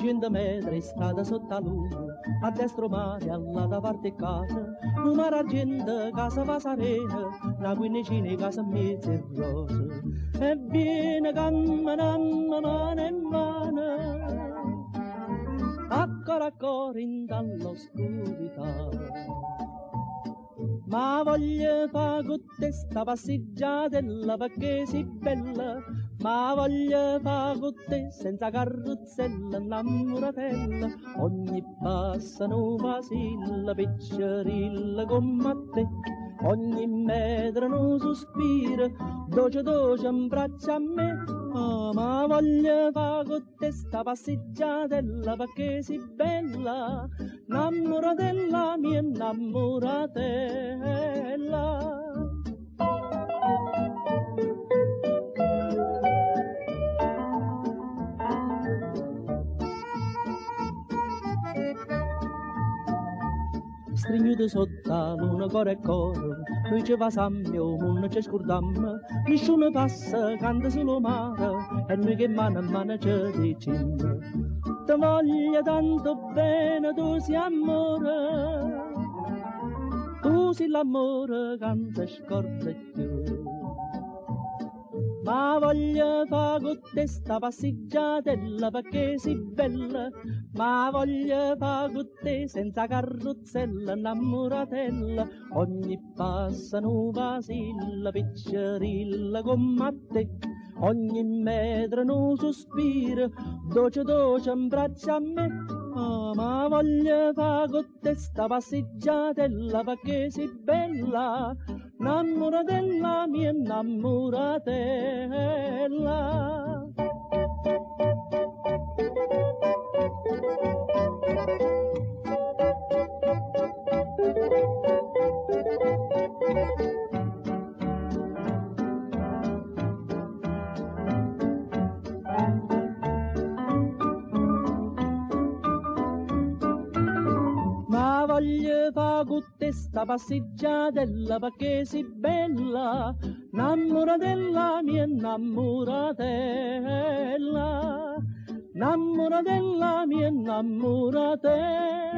200 metri strada sotto la luna, a destra mare, all'altra parte casa, un mare argento, casa va serena, una quindicina casa mezza e rosa, e viene camminando mano in mano, ancora ancora in dall'oscurità. Ma voglio fare con te sta passeggiatella perché sei bella, ma voglio fare con te senza carrozzella, innamoratella, ogni passo nuova silla, piccerilla come te, ogni metro un sospiro, doce in braccio a me. Oh, ma voglio fare con te sta passeggiatella perché sei bella, innamoratella mia innamoratella. Stringute sotto la luna, coro e coro, noi ci pasiamo, non ci scordiamo, nessuno passa, canta solo mare, e noi che mano a mano ci diciamo. Ti voglio tanto bene, tu sei amore, tu sei l'amore, canta e scorda più. Ma voglio fare con te sta passeggiatella perché sei bella, ma voglio fare con te senza carrozzella, innamoratella, ogni passo nuova silla, piccerilla come te, ogni metro un sospiro, doce in braccio a me. Oh, ma voglio fare con te sta passeggiatella perché sei bella, innamoratella mia innamoratella. Ma voglio fare con te sta passeggiatella perché sei bella, innamoratella mia innamoratella, innamoratella mia innamoratella.